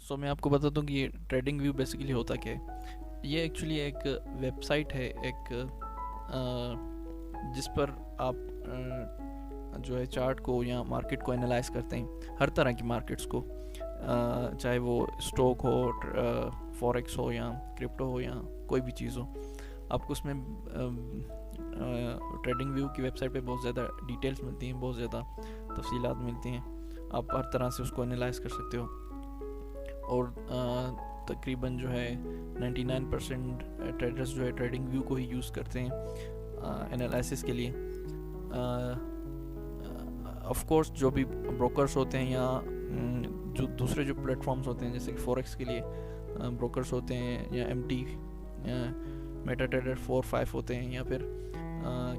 सो मैं आपको बता दूं कि ये ट्रेडिंग व्यू बेसिकली होता क्या है। ये एक्चुअली एक वेबसाइट है, एक जिस पर आप जो है चार्ट को या मार्केट को एनालाइज करते हैं, हर तरह की मार्केट्स को, चाहे वो स्टॉक हो, फॉरेक्स हो या क्रिप्टो हो या कोई भी चीज़ हो। आपको उसमें ट्रेडिंग व्यू की वेबसाइट पे बहुत ज़्यादा डिटेल्स मिलती हैं, बहुत ज़्यादा तफसीलात मिलती हैं। आप हर तरह से उसको एनालाइज कर सकते हो। और तकरीबन जो है 99% ट्रेडर्स जो है ट्रेडिंग व्यू को ही यूज़ करते हैं एनालिसिस के लिए। ऑफ कोर्स जो भी ब्रोकर्स होते हैं या जो दूसरे जो प्लेटफॉर्म्स होते हैं, जैसे कि फॉरेक्स के लिए ब्रोकर्स होते हैं, या MT मेटा ट्रेडर 4-5 होते हैं, या फिर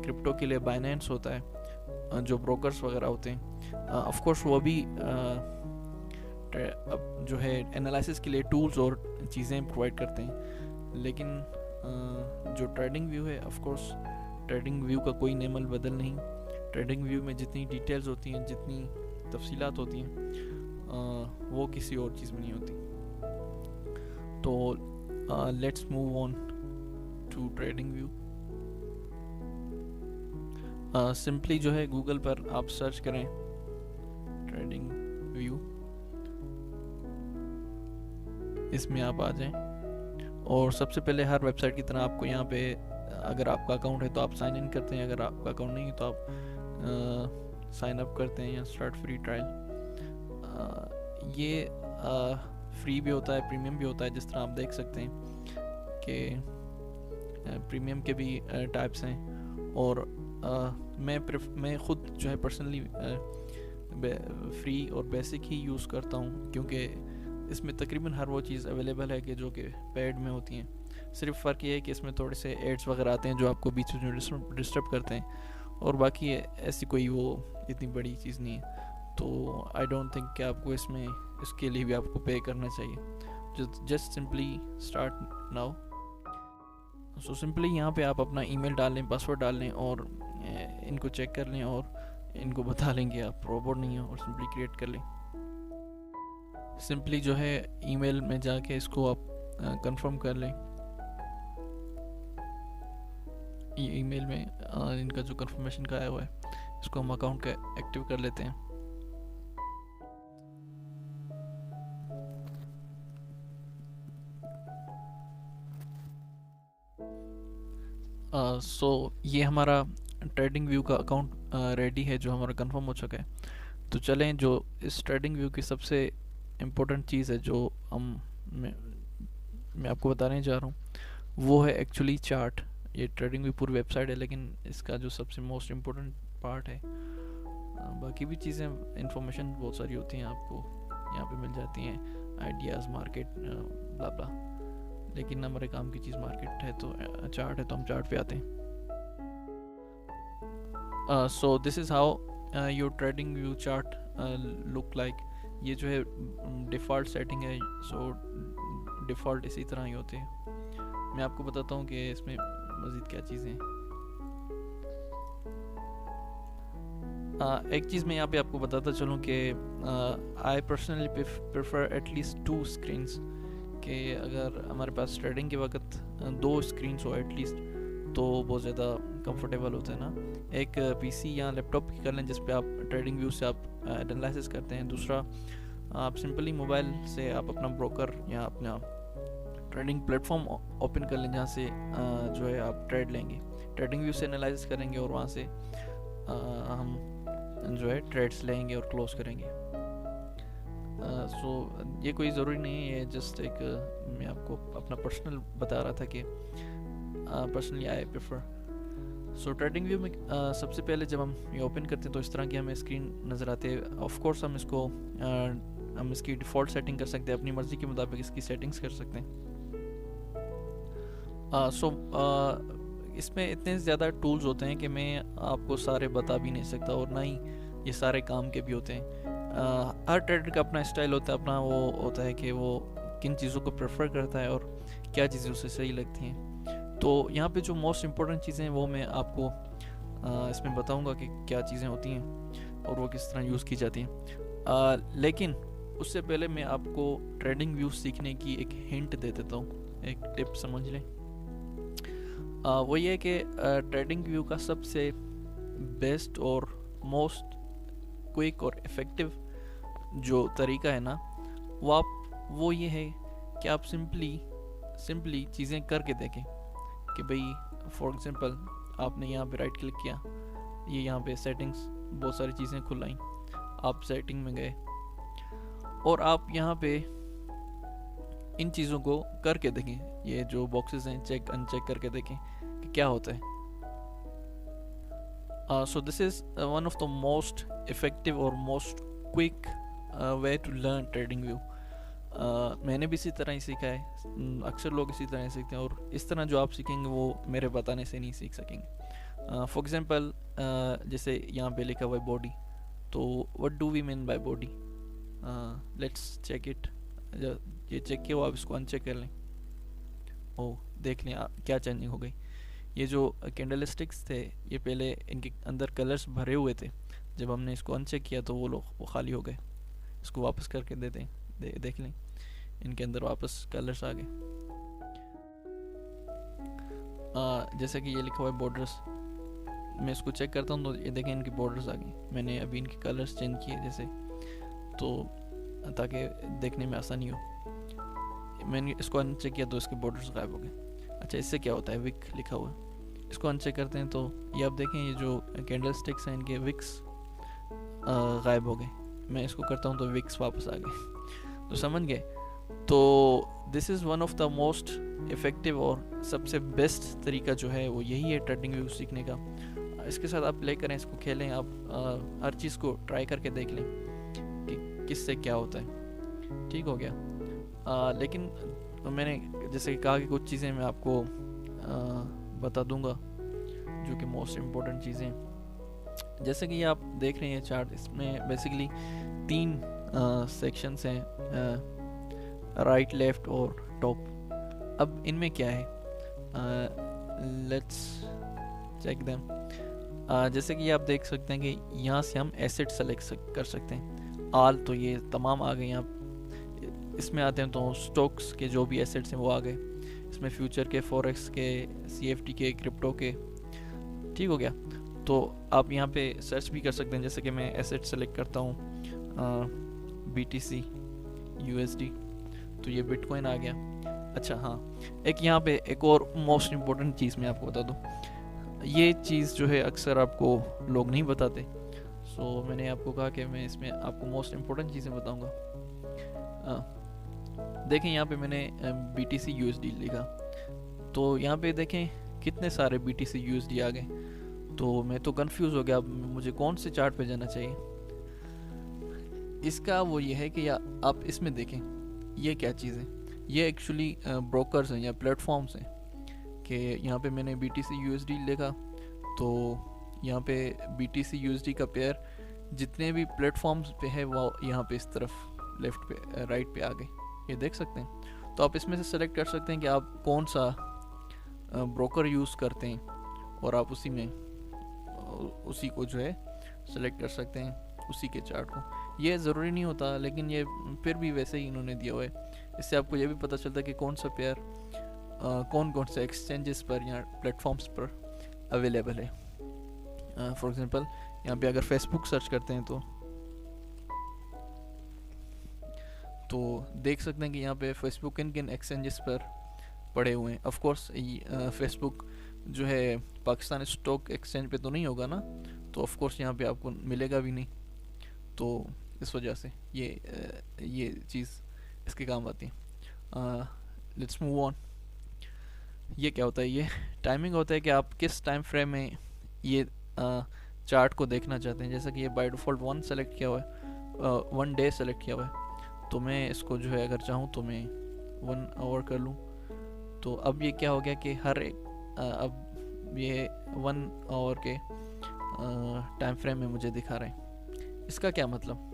क्रिप्टो के लिए बाइनेंस होता है, जो ब्रोकर्स वगैरह होते हैं। ऑफ कोर्स वो भी अब जो है एनालिसिस के लिए टूल्स और चीज़ें प्रोवाइड करते हैं। लेकिन जो ट्रेडिंग व्यू है, ऑफ कोर्स ट्रेडिंग व्यू का कोई नेमल बदल नहीं। ट्रेडिंग व्यू में जितनी डिटेल्स होती हैं, जितनी तफसीलात होती हैं, वो किसी और चीज़ में नहीं होती। तो let's move on to TradingView. Simply जो है गूगल पर आप सर्च करें ट्रेडिंग व्यू, इसमें आप आ जाएं। और सबसे पहले हर वेबसाइट की तरह आपको यहाँ पे, अगर आपका अकाउंट है तो आप साइन इन करते हैं, अगर आपका अकाउंट नहीं है तो आप साइन अप करते हैं या स्टार्ट फ्री ट्रायल। ये फ्री भी होता है, प्रीमियम भी होता है। जिस तरह आप देख सकते हैं कि प्रीमियम के भी टाइप्स हैं। और मैं ख़ुद जो है पर्सनली फ्री और बेसिक ही यूज़ करता हूँ, क्योंकि इसमें तकरीबन हर वो चीज़ अवेलेबल है कि जो कि पेड में होती हैं। सिर्फ फ़र्क ये है कि इसमें थोड़े से एड्स वगैरह आते हैं जो आपको बीच में डिस्टर्ब करते हैं, और बाकी ऐसी कोई वो इतनी बड़ी चीज़ नहीं है। तो आई डोंट थिंक कि आपको इसके लिए भी आपको पे करना चाहिए। Just simply start now. So simply यहाँ पे आप अपना ईमेल डाल लें, पासवर्ड डाल लें, और इनको चेक कर लें, और इनको बता लें कि आप रोबोट नहीं हो, और सिंपली क्रिएट कर लें। सिंपली जो है ईमेल में जाके इसको आप कंफर्म कर लें। ईमेल में इनका जो कंफर्मेशन का आया हुआ है, इसको हम अकाउंट का एक्टिव कर लेते हैं। सो ये हमारा ट्रेडिंग व्यू का अकाउंट रेडी है, जो हमारा कंफर्म हो चुका है। तो चलें, जो इस ट्रेडिंग व्यू की सबसे इम्पोर्टेंट चीज़ है जो मैं आपको बताने जा रहा हूँ, वो है एक्चुअली चार्ट। ये ट्रेडिंग व्यू पूरी वेबसाइट है, लेकिन इसका जो सबसे मोस्ट इम्पोर्टेंट पार्ट है, बाकी भी चीज़ें इंफॉर्मेशन बहुत सारी होती हैं, आपको यहाँ पे मिल जाती हैं, आइडियाज़, मार्केट, ब्ला ब्ला। लेकिन हमारे काम की चीज़ मार्केट है, तो चार्ट है, तो हम चार्ट पे आते हैं। सो this is how your trading view chart look like. ये जो है डिफ़ॉल्ट सेटिंग है, सो डिफ़ॉल्ट इसी तरह ही होते हैं। मैं आपको बताता हूँ कि इसमें मज़ीद क्या चीज़ें हैं। एक चीज़ मैं यहाँ पे आपको बताता चलूँ कि I personally prefer at least 2 screens, कि अगर हमारे पास ट्रेडिंग के वक्त 2 स्क्रीन्स हो एटलीस्ट, तो बहुत ज़्यादा कंफर्टेबल होता है ना। एक PC या लैपटॉप की कर लें जिस पे आप ट्रेडिंग व्यू से आप एनालिसिस करते हैं। दूसरा, आप सिंपली मोबाइल से आप अपना ब्रोकर या अपना ट्रेडिंग प्लेटफॉर्म ओपन कर लें, जहाँ से जो है आप ट्रेड लेंगे, ट्रेडिंग व्यू से एनालिसिस करेंगे, और वहाँ से हम जो है ट्रेड्स लेंगे और क्लोज करेंगे। सो ये कोई ज़रूरी नहीं है, ये जस्ट एक मैं आपको अपना पर्सनल बता रहा था कि personally I prefer. So trading view में सबसे पहले जब हम ये ओपन करते हैं तो इस तरह की हमें स्क्रीन नज़र आती है। ऑफ कोर्स हम इसकी डिफ़ॉल्ट सेटिंग कर सकते हैं, अपनी मर्ज़ी के मुताबिक इसकी सेटिंग्स कर सकते हैं। इसमें इतने ज़्यादा टूल्स होते हैं कि मैं आपको सारे बता भी नहीं सकता, और ना ही ये सारे काम के भी होते हैं। हर ट्रेडर का अपना स्टाइल होता है, अपना वो होता है कि वो किन चीज़ों को प्रेफर करता है और क्या चीज़ें उसे सही लगती हैं। तो यहाँ पे जो मोस्ट इम्पोर्टेंट चीज़ें हैं वो मैं आपको इसमें बताऊँगा कि क्या चीज़ें होती हैं और वो किस तरह यूज़ की जाती हैं। लेकिन उससे पहले मैं आपको ट्रेडिंग व्यू सीखने की एक हिंट दे देता हूँ, एक टिप समझ लें। वो ये कि ट्रेडिंग व्यू का सबसे बेस्ट और मोस्ट क्विक और इफ़ेक्टिव जो तरीका है ना, वो ये है कि आप सिंपली चीज़ें करके देखें कि भाई फॉर एग्जांपल आपने यहाँ पे राइट क्लिक किया, ये यहाँ पे सेटिंग्स बहुत सारी चीज़ें खुलाई, आप सेटिंग में गए और आप यहाँ पे इन चीज़ों को करके देखें, ये जो बॉक्सेस हैं चेक अनचेक करके देखें कि क्या होता है। So this is one of the most effective और most quick way to learn TradingView. मैंने भी इसी तरह ही सीखा है, अक्सर लोग इसी तरह ही सीखते हैं, और इस तरह जो आप सीखेंगे वो मेरे बताने से नहीं सीख सकेंगे। फॉर एग्जांपल जैसे यहाँ पे लिखा हुआ है बॉडी, तो what do we mean by body? Let's check it. ये चेक किया, आप इसको अनचेक कर लें। ओह, देख लें क्या चेंजिंग हो गई। ये जो कैंडल स्टिक्स थे, ये पहले इनके अंदर कलर्स भरे हुए थे, जब हमने इसको अनचेक किया तो वो खाली हो गए। इसको वापस करके देते हैं, देख लें इनके अंदर वापस कलर्स आ गए। जैसे कि ये लिखा हुआ है बॉर्डर्स, मैं इसको चेक करता हूँ तो ये देखें इनकी बॉर्डर्स आ गई। मैंने अभी इनके कलर्स चेंज किए जैसे, तो ताकि देखने में आसानी हो। मैंने इसको अनचेक किया तो इसके बॉर्डर्स गायब हो गए। अच्छा, इससे क्या होता है? विक लिखा हुआ है, इसको अनचेक करते हैं तो ये आप देखें, ये जो कैंडल स्टिक्स हैं इनके विक्स गायब हो गए। मैं इसको करता हूँ तो विक्स वापस आ गए। तो समझ गए? तो this is one of the most effective और सबसे बेस्ट तरीका जो है वो यही है ट्रेडिंग व्यू सीखने का। इसके साथ आप प्ले करें, इसको खेलें, आप हर चीज़ को ट्राई करके देख लें कि किससे क्या होता है। ठीक हो गया? लेकिन मैंने जैसे कहा कि कुछ चीज़ें मैं आपको बता दूंगा जो कि मोस्ट इम्पोर्टेंट चीज़ें। जैसे कि आप देख रहे हैं चार्ट, इसमें बेसिकली 3 सेक्शंस हैं, राइट, लेफ़्ट और टॉप। अब इनमें क्या है, लेट्स चेक देम। जैसे कि आप देख सकते हैं कि यहाँ से हम एसेट सेलेक्ट कर सकते हैं। आल तो ये तमाम आ गए। यहाँ इसमें आते हैं तो स्टॉक्स के जो भी एसेट्स हैं वो आ गए। इसमें फ्यूचर के, फॉरेक्स के, CFD के, क्रिप्टो के। ठीक हो गया? तो आप यहाँ पे सर्च भी कर सकते हैं। जैसे कि मैं एसेट सेलेक्ट करता हूँ BTC USD, तो ये बिटकॉइन आ गया। अच्छा हाँ, एक यहाँ पे एक और मोस्ट इम्पोर्टेंट चीज़ मैं आपको बता दूँ। ये चीज़ जो है अक्सर आपको लोग नहीं बताते, सो मैंने आपको कहा कि मैं इसमें आपको मोस्ट इम्पोर्टेंट चीज़ें बताऊँगा। देखें यहाँ पे मैंने BTC USD लिखा, तो यहाँ पे देखें कितने सारे BTC USD आ गए। तो मैं तो कंफ्यूज हो गया, अब मुझे कौन से चार्ट पे जाना चाहिए। इसका वो ये है कि आप इसमें देखें ये क्या चीज़ है। ये एक्चुअली ब्रोकर्स हैं या प्लेटफॉर्म्स हैं कि यहाँ पे मैंने BTC USD लिखा, तो यहाँ पे BTC USD का पेयर जितने भी प्लेटफॉर्म्स पे है वो यहाँ पे इस तरफ लेफ्ट पे राइट पे आ गए, ये देख सकते हैं। तो आप इसमें से सेलेक्ट कर सकते हैं कि आप कौन सा ब्रोकर यूज़ करते हैं और आप उसी को जो है सेलेक्ट कर सकते हैं, उसी के चार्ट को। ये ज़रूरी नहीं होता, लेकिन ये फिर भी वैसे ही इन्होंने दिया हुआ है। इससे आपको ये भी पता चलता है कि कौन सा पेयर कौन कौन से एक्सचेंजेस पर या प्लेटफॉर्म्स पर अवेलेबल है। फॉर एग्जांपल यहाँ पे अगर फेसबुक सर्च करते हैं तो देख सकते हैं कि यहाँ पे फेसबुक किन किन एक्सचेंजेस पर पड़े हुए हैं। ऑफ कोर्स फेसबुक जो है पाकिस्तान स्टॉक एक्सचेंज पे तो नहीं होगा ना, तो ऑफ कोर्स यहाँ पे आपको मिलेगा भी नहीं। तो इस वजह से ये चीज़ इसके काम आती है। Let's move on. ये क्या होता है? ये टाइमिंग होता है कि आप किस टाइम फ्रेम में ये चार्ट को देखना चाहते हैं। जैसा कि ये बाय डिफ़ॉल्ट 1 सेलेक्ट किया हुआ है, 1 डे सेलेक्ट किया हुआ है, तो मैं इसको जो है अगर चाहूँ तो मैं 1 आवर कर लूँ। तो अब ये क्या हो गया कि हर एक अब ये 1 आवर के टाइम फ्रेम में मुझे दिखा रहे हैं। इसका क्या मतलब,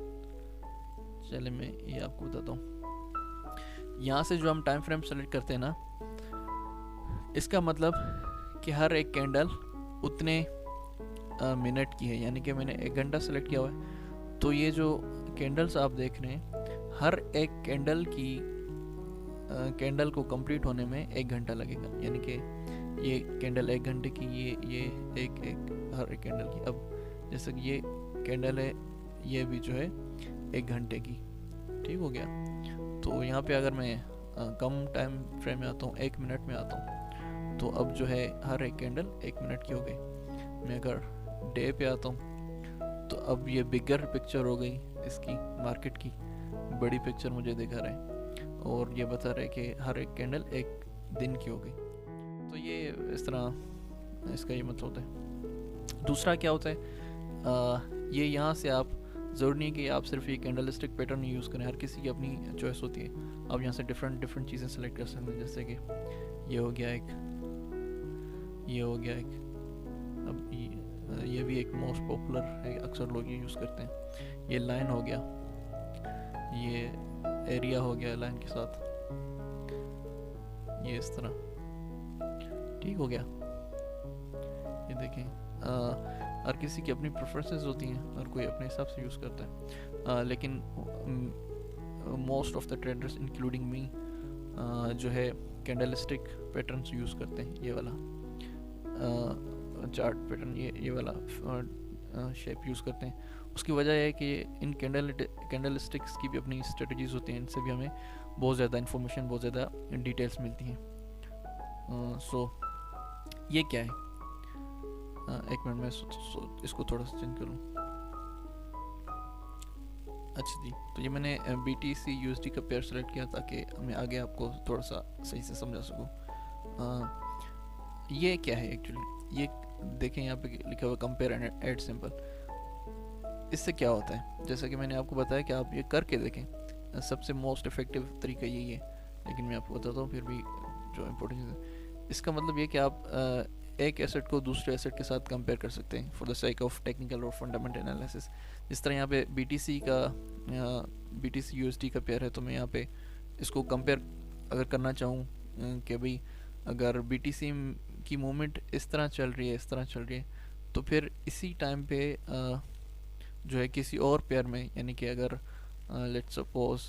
चले मैं ये आपको बताता हूँ। यहाँ से जो हम टाइम फ्रेम सेलेक्ट करते हैं ना, इसका मतलब कि हर एक कैंडल उतने मिनट की है। यानी कि मैंने 1 घंटा सेलेक्ट किया हुआ है, तो ये जो कैंडल्स आप देख रहे हैं हर एक कैंडल को कंप्लीट होने में 1 घंटा लगेगा, यानी कि ये कैंडल 1 घंटे की, ये एक हर एक कैंडल की। अब जैसे कि ये कैंडल है, ये भी जो है 1 घंटे की, ठीक हो गया। तो यहाँ पे अगर मैं कम टाइम फ्रेम में आता हूँ, 1 मिनट में आता हूँ, तो अब जो है हर एक कैंडल 1 मिनट की हो गई। मैं अगर डे पे आता हूँ तो अब ये बिगर पिक्चर हो गई इसकी, मार्केट की बड़ी पिक्चर मुझे दिखा रहा है, और ये बता रहा है कि हर एक कैंडल 1 दिन की हो गई। तो ये इस तरह इसका ये मतलब होता है। दूसरा क्या होता है, ये यहाँ से आप ज़रूरी नहीं कि आप सिर्फ ये कैंडलस्टिक पैटर्न यूज़ करें, हर किसी की अपनी चॉइस होती है। आप यहाँ से डिफरेंट चीज़ें सेलेक्ट कर सकते हैं, जैसे कि ये हो गया एक, ये हो गया एक, अब ये भी एक मोस्ट पॉपुलर है, अक्सर लोग ये यूज़ करते हैं। ये लाइन हो गया, ये एरिया हो गया लाइन के साथ, ये इस तरह, ठीक हो गया। ये देखें, हर किसी की अपनी प्रेफरेंसेस होती हैं, हर कोई अपने हिसाब से यूज़ करता है, लेकिन most of the traders including me जो है कैंडलस्टिक पैटर्न्स यूज़ करते हैं। ये वाला चार्ट पैटर्न, ये वाला शेप यूज़ करते हैं। उसकी वजह है कि इन कैंडलस्टिक्स की भी अपनी स्ट्रेटजीज होती हैं, इनसे भी हमें बहुत ज़्यादा इन्फॉर्मेशन, बहुत ज़्यादा डिटेल्स मिलती हैं। सो ये क्या है, एक मिनट में इसको थोड़ा सा चेंज करूँ। अच्छा जी, तो ये मैंने BTC USD का पेयर सेलेक्ट किया ताकि मैं आगे आपको थोड़ा सा सही से समझा सकूँ। ये क्या है एक्चुअली, ये देखें यहाँ पे लिखा हुआ कंपेयर एंड ऐड सिंपल। इससे क्या होता है, जैसा कि मैंने आपको बताया कि आप ये करके देखें, सबसे मोस्ट इफेक्टिव तरीका यही है, लेकिन मैं आपको बताता हूँ फिर भी जो इम्पोर्टेंट चीज़ है। इसका मतलब ये कि आप एक एसेट को दूसरे एसेट के साथ कंपेयर कर सकते हैं for the sake of technical और फंडामेंटल एनालिसिस। जिस तरह यहाँ पे BTC USD का पेयर है, तो मैं यहाँ पे इसको कंपेयर अगर करना चाहूँ कि भाई अगर BTC की मूवमेंट इस तरह चल रही है, इस तरह चल रही है, तो फिर इसी टाइम पे जो है किसी और पेयर में, यानी कि अगर लेट्स सपोज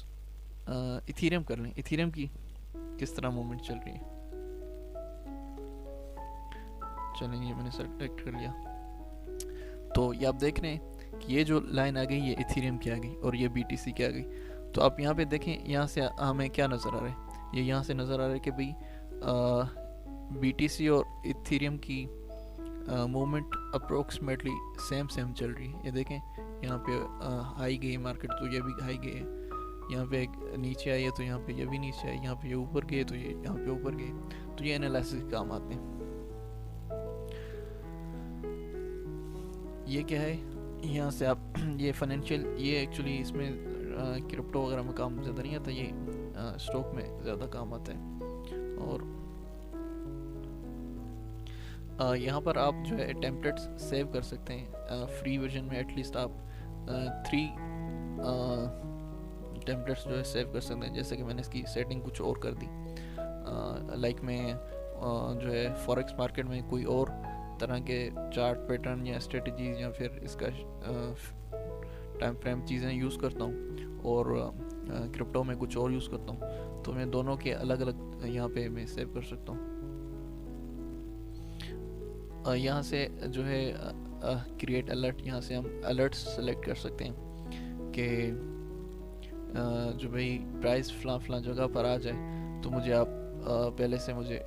इथीरियम कर लें, इथीरियम की किस तरह मूवमेंट चल रही है। चलें, ये मैंने सेलेक्ट कर लिया, तो ये आप देख रहे हैं कि ये जो लाइन आ गई ये इथीरियम की आ गई और ये BTC की आ गई। तो आप यहाँ पे देखें, यहाँ से हमें क्या नज़र आ रहा है, ये यहाँ से नज़र आ रहा है कि भाई BTC और इथीरियम की मूवमेंट अप्रोक्सीमेटली सेम चल रही है। ये देखें, यहाँ पे हाई गई मार्केट, तो ये भी हाई गई है, यहाँ पे एक नीचे आई है तो यहाँ पे ये भी नीचे आई, यहाँ पे ये ऊपर गए तो ये यहाँ पे ऊपर गए। तो ये एनालिसिस के काम आते हैं। ये क्या है, यहाँ से आप ये फाइनेंशियल, ये एक्चुअली इसमें क्रिप्टो वगैरह में काम ज़्यादा नहीं आता, ये स्टॉक में ज़्यादा काम आता है। और यहाँ पर आप जो है टेम्पलेट्स सेव कर सकते हैं। फ्री वर्जन में एटलीस्ट आप 3 टेम्पलेट्स जो है सेव कर सकते हैं। जैसे कि मैंने इसकी सेटिंग कुछ और कर दी, लाइक मैं जो है फॉरेक्स मार्केट में कोई और तरह के चार्ट पैटर्न या स्ट्रेटजीज या फिर इसका टाइम फ्रेम चीज़ें यूज़ करता हूँ, और क्रिप्टो में कुछ और यूज़ करता हूँ, तो मैं दोनों के अलग अलग यहाँ पे मैं सेव कर सकता हूँ। यहाँ से जो है क्रिएट अलर्ट, यहाँ से हम अलर्ट सेलेक्ट कर सकते हैं कि जो भाई प्राइस फला जगह पर आ जाए, तो मुझे आप पहले से मुझे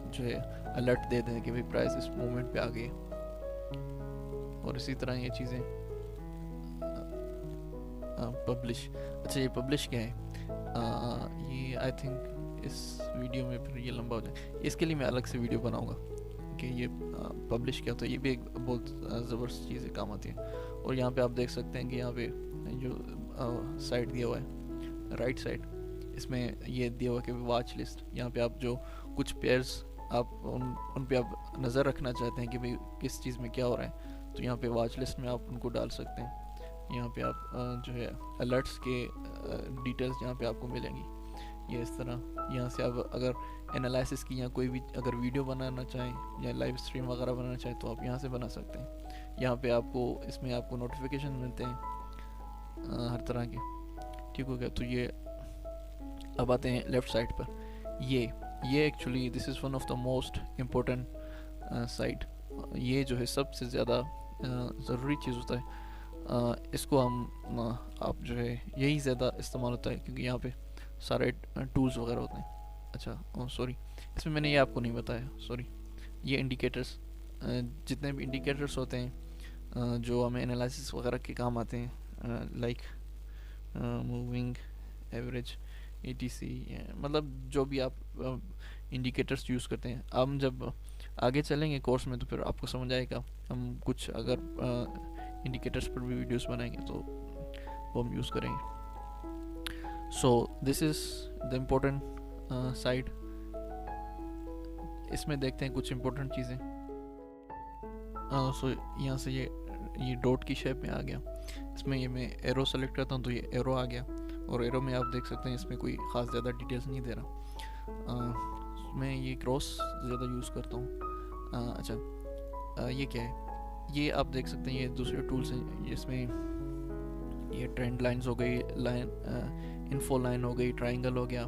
जो है अलर्ट दे दें कि भाई प्राइस इस मोमेंट पे आ गई। और इसी तरह ये चीज़ें पब्लिश। अच्छा, ये पब्लिश क्या है, ये आई थिंक इस वीडियो में फिर ये लंबा हो जाए, इसके लिए मैं अलग से वीडियो बनाऊंगा कि ये पब्लिश क्या होता है। ये भी एक बहुत ज़बरदस्त चीज़ है, काम आती है। और यहाँ पे आप देख सकते हैं कि यहाँ पे जो साइड दिया हुआ है राइट साइड, इसमें ये दिया हुआ है कि वॉच लिस्ट। यहाँ पे आप जो कुछ पेयर्स आप उन पे आप नज़र रखना चाहते हैं कि भाई किस चीज़ में क्या हो रहा है, तो यहाँ पे वॉच लिस्ट में आप उनको डाल सकते हैं। यहाँ पे आप जो है अलर्ट्स के डिटेल्स यहाँ पे आपको मिलेंगी। ये इस तरह यहाँ से आप अगर एनालिसिस की या कोई भी अगर वीडियो बनाना चाहें या लाइव स्ट्रीम वगैरह बनाना चाहें, तो आप यहाँ से बना सकते हैं। यहाँ पे आपको इसमें आपको नोटिफिकेशन मिलते हैं हर तरह के, ठीक हो गया। तो ये अब आते हैं लेफ़्ट साइड पर। ये actually this is one of the most important side. ये जो है सबसे ज़्यादा ज़रूरी चीज़ होता है। इसको हम आप जो है यही ज़्यादा इस्तेमाल होता है क्योंकि यहाँ पे सारे टूल्स वगैरह होते हैं। अच्छा सॉरी, इसमें मैंने ये आपको नहीं बताया, सॉरी। ये इंडिकेटर्स, जितने भी इंडिकेटर्स होते हैं जो हमें एनालिसिस वगैरह के काम आते हैं, लाइक मूविंग एवरेज, ATC, मतलब जो भी आप इंडिकेटर्स यूज़ करते हैं। हम जब आगे चलेंगे कोर्स में तो फिर आपको समझ आएगा। हम कुछ अगर इंडिकेटर्स पर भी वीडियोस बनाएंगे तो वो हम यूज़ करेंगे। सो this is the important side. इसमें देखते हैं कुछ इम्पोर्टेंट चीज़ें। सो यहाँ से ये डॉट की शेप में आ गया। इसमें ये मैं एरो सेलेक्ट करता हूँ तो ये एरो आ गया, और एरो में आप देख सकते हैं इसमें कोई ख़ास ज़्यादा डिटेल्स नहीं दे रहा। मैं ये क्रॉस ज़्यादा यूज़ करता हूँ। अच्छा, ये क्या है? ये आप देख सकते हैं ये दूसरे टूल्स हैं। इसमें ये ट्रेंड लाइंस हो गई, इन्फो लाइन हो गई, ट्राइंगल हो गया।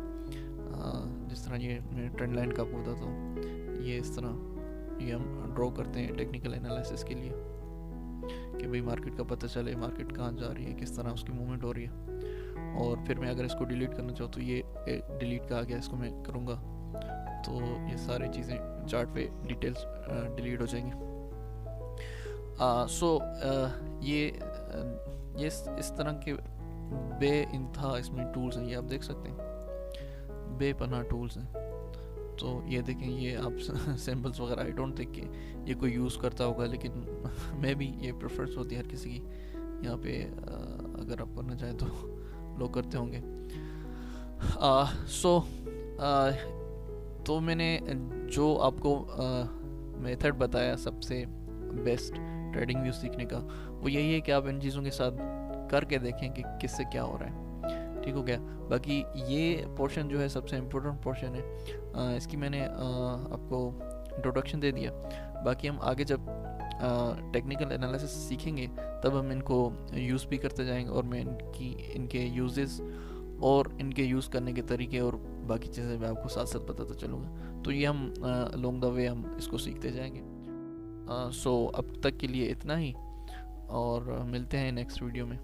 जिस तरह ये मैं ट्रेंड लाइन का आपको बताता हूँ, ये इस तरह ये हम ड्रॉ करते हैं टेक्निकल एनालिसिस के लिए कि भाई मार्केट का पता चले, मार्केट कहाँ जा रही है, किस तरह उसकी मूवमेंट हो रही है। और फिर मैं अगर इसको डिलीट करना चाहूँ तो ये डिलीट का आ गया, इसको मैं करूँगा तो ये सारी चीज़ें चार्ट पे डिटेल्स डिलीट हो जाएंगी। ये इस तरह के बेइंतहा इसमें टूल्स हैं, ये आप देख सकते हैं, बेपनाह टूल्स हैं। तो ये देखें, ये आप सिंबल्स वगैरह आई डोंट थिंक कि ये कोई यूज़ करता होगा, लेकिन मैं भी ये प्रेफरेंस होती है हर किसी की। यहाँ पे अगर आप करना चाहें तो लोग करते होंगे। तो मैंने जो आपको मेथड बताया सबसे बेस्ट ट्रेडिंग व्यू सीखने का, वो यही है कि आप इन चीज़ों के साथ करके देखें कि किससे क्या हो रहा है। ठीक हो गया। बाकी ये पोर्शन जो है सबसे इम्पोर्टेंट पोर्शन है। इसकी मैंने आपको इंट्रोडक्शन दे दिया। बाकी हम आगे जब टेक्निकल एनालिसिस सीखेंगे तब हम इनको यूज़ भी करते जाएंगे, और मैं इनके यूजेस और इनके यूज़ करने के तरीके और बाकी चीज़ें मैं आपको साथ साथ बताता चलूँगा। तो ये हम अलोंग द वे हम इसको सीखते जाएंगे। सो अब तक के लिए इतना ही, और मिलते हैं नेक्स्ट वीडियो में।